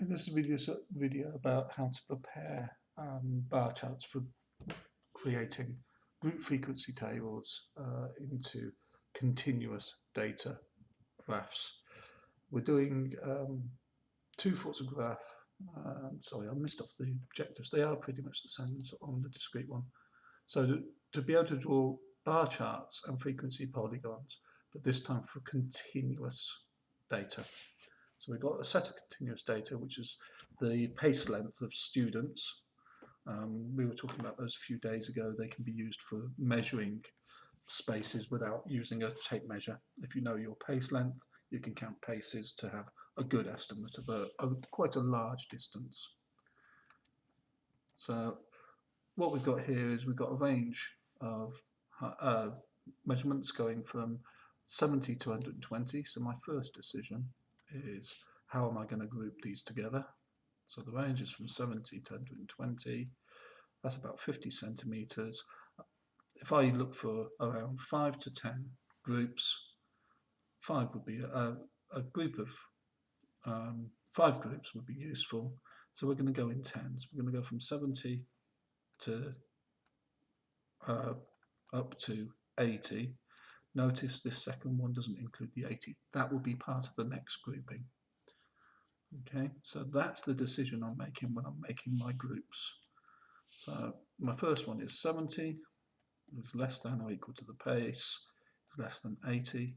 Okay, this is a video about how to prepare bar charts for creating group frequency tables into continuous data graphs. We're doing two sorts of graph. Sorry, I missed off the objectives. They are pretty much the same as on the discrete one. So to be able to draw bar charts and frequency polygons, but this time for continuous data. So we've got a set of continuous data, which is the pace length of students. We were talking about those a few days ago. They can be used for measuring spaces without using a tape measure. If you know your pace length, you can count paces to have a good estimate of quite a large distance. So what we've got here is we've got a range of measurements going from 70 to 120. So my first decision is, how am I going to group these together? So the range is from 70 to 120. That's about 50 centimeters. If I look for around 5 to 10 groups, 5 would be a group of 5 groups would be useful. So we're going to go in tens. We're going to go from 70 to up to 80. Notice this second one doesn't include the 80. That will be part of the next grouping. Okay, so that's the decision I'm making when I'm making my groups. So my first one is 70 is less than or equal to the pace, is less than 80.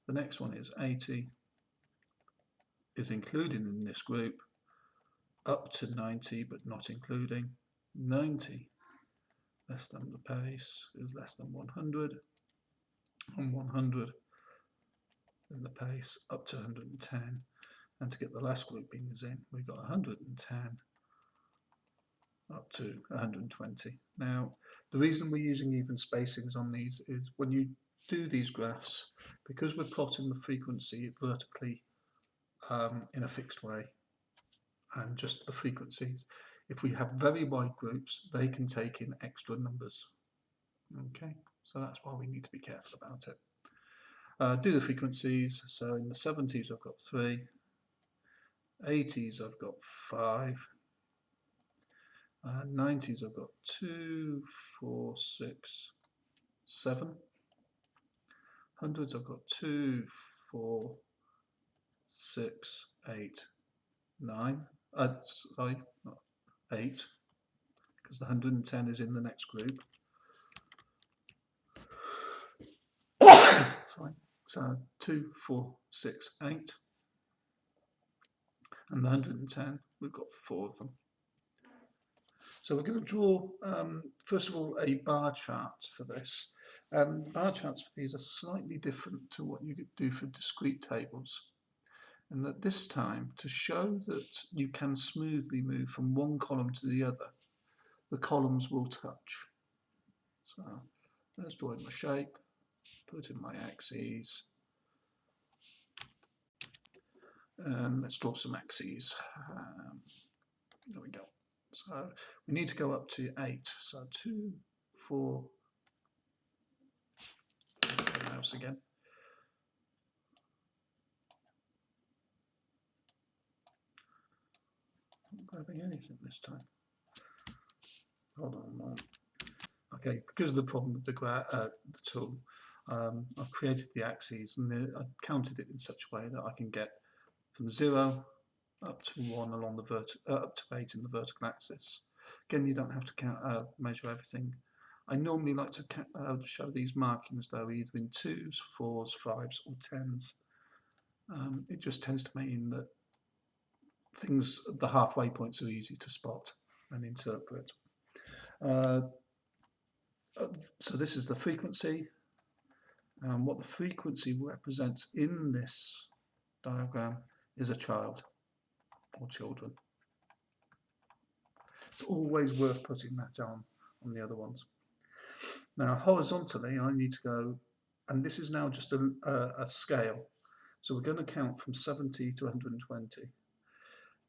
The next one is 80 is included in this group, up to 90 but not including. 90 less than the pace is less than 100, and 100 in the pace up to 110. And to get the last groupings in, we've got 110 up to 120. Now, the reason we're using even spacings on these is when you do these graphs, because we're plotting the frequency vertically in a fixed way, and just the frequencies, if we have very wide groups, they can take in extra numbers. Okay, so that's why we need to be careful about it. Do the frequencies. So in the 70s I've got 3, 80s I've got 5, 90s I've got 2, 4, 6, 7, 100s I've got 2, 4, 6, 8, 9, sorry, not 8, because the 110 is in the next group. Sorry, so 2, 4, 6, 8, and the 110, we've got 4 of them. So we're going to draw, first of all, a bar chart for this. Bar charts for these are slightly different to what you could do for discrete tables. And that this time, to show that you can smoothly move from one column to the other, the columns will touch. So let's draw in my shape, put in my axes, and let's draw some axes. There we go. So we need to go up to 8. So 2, 4, mouse again. I'm not grabbing anything this time. Hold on a moment. Okay, because of the problem with the tool, I've created the axes and I counted it in such a way that I can get from 0 up to 1 along the up to 8 in the vertical axis. Again, you don't have to measure everything. I normally like to show these markings though either in 2s, 4s, 5s or 10s. It just tends to mean that things, the halfway points are easy to spot and interpret. So this is the frequency, and what the frequency represents in this diagram is a child or children. It's always worth putting that on the other ones. Now horizontally I need to go, and this is now just a scale, so we're going to count from 70 to 120.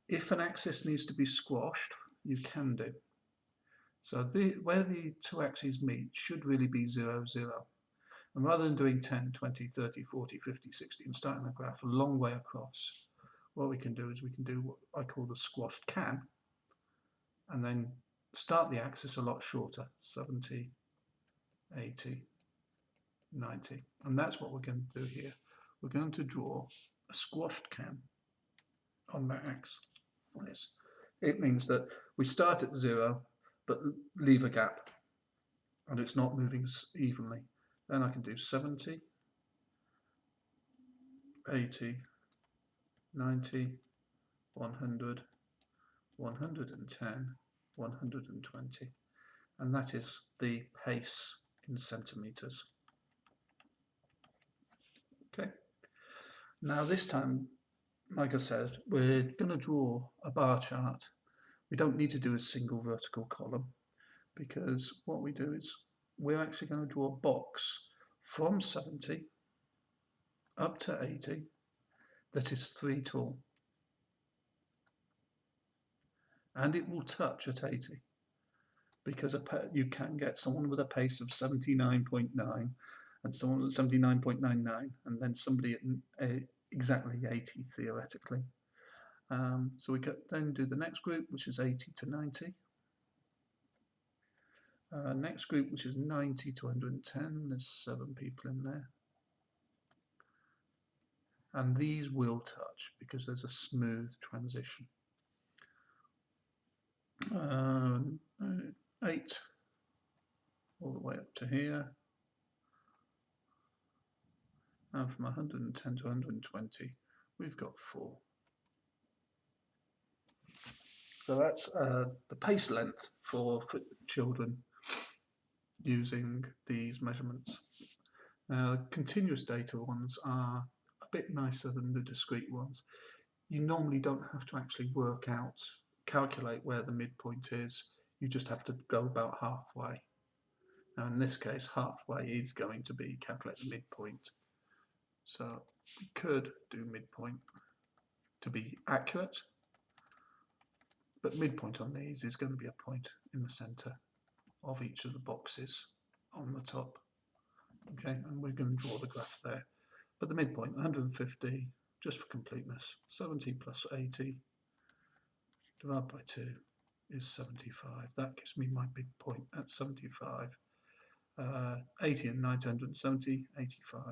If an axis needs to be squashed, you can do. So where the two axes meet should really be 0, 0. And rather than doing 10, 20, 30, 40, 50, 60 and starting the graph a long way across, what we can do is we can do what I call the squashed can, and then start the axis a lot shorter, 70, 80, 90. And that's what we're going to do here. We're going to draw a squashed can on that axis. It means that we start at 0, but leave a gap, and it's not moving evenly. Then I can do 70, 80, 90, 100, 110, 120. And that is the pace in centimetres. Okay. Now this time, like I said, we're going to draw a bar chart. We don't need to do a single vertical column, because what we do is we're actually going to draw a box from 70 up to 80 that is 3 tall, and it will touch at 80, because you can get someone with a pace of 79.9 and someone at 79.99 and then somebody at exactly 80 theoretically. So we could then do the next group, which is 80 to 90. Next group, which is 90 to 110, there's 7 people in there. And these will touch because there's a smooth transition. 8 all the way up to here. And from 110 to 120, we've got 4. So that's the pace length for children using these measurements. Now, the continuous data ones are a bit nicer than the discrete ones. You normally don't have to actually calculate where the midpoint is. You just have to go about halfway. Now, in this case, halfway is going to be calculate the midpoint. So we could do midpoint to be accurate, but midpoint on these is going to be a point in the center of each of the boxes on the top. Okay, and we're going to draw the graph there. But the midpoint, 150, just for completeness, 70 plus 80 divided by 2 is 75. That gives me my midpoint at 75. 80 and 90, 170, 85,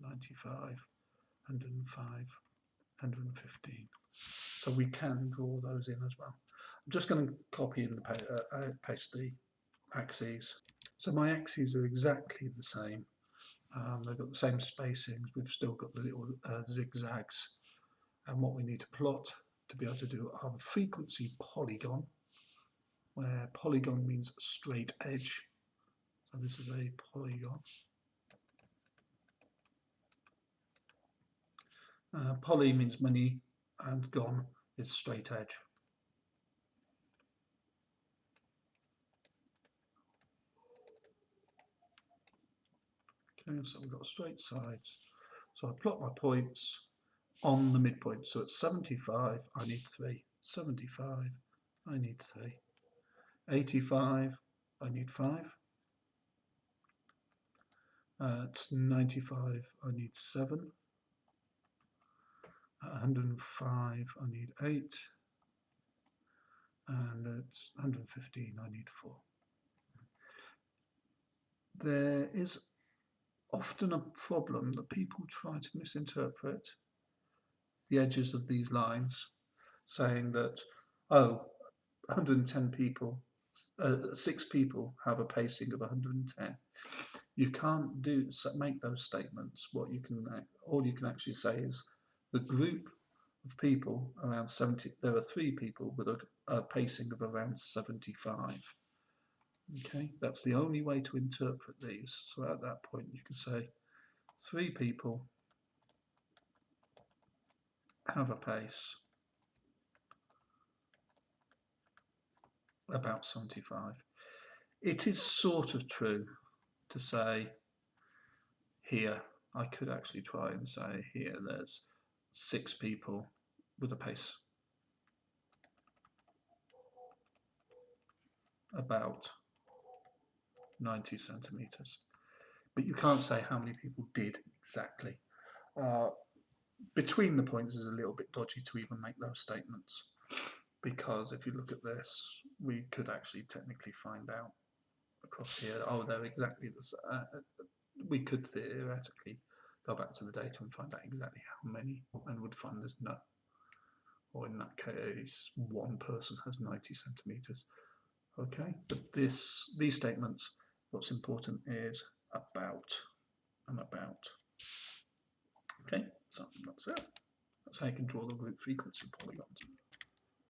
95, 105, 115. So we can draw those in as well. I'm just going to copy and paste the axes. So my axes are exactly the same. They've got the same spacings. We've still got the little zigzags. And what we need to plot to be able to do our frequency polygon, where polygon means straight edge. So this is a polygon. Poly means many, and gon is straight edge. Okay, so we've got straight sides. So I plot my points on the midpoint. So at 75, I need 3. 75, I need 3. 85, I need 5. At 95, I need 7. At 105, I need 8. And at 115, I need 4. There is often a problem that people try to misinterpret the edges of these lines, saying that, oh, 110 people, 6 people have a pacing of 110. You can't make those statements. All you can actually say is the group of people around 70. There are 3 people with a pacing of around 75. Okay, that's the only way to interpret these. So at that point, you can say 3 people have a pace about 75. It is sort of true to say here, I could actually try and say here there's 6 people with a pace about 90 centimeters. But you can't say how many people did exactly. between the points is a little bit dodgy to even make those statements, because if you look at this, we could actually technically find out across here, oh, they're exactly the same. We could theoretically go back to the data and find out exactly how many, and would find there's none. Or in that case, one person has 90 centimeters. Okay, but these statements, what's important is about and about. Okay, so that's it. That's how you can draw the group frequency polygons.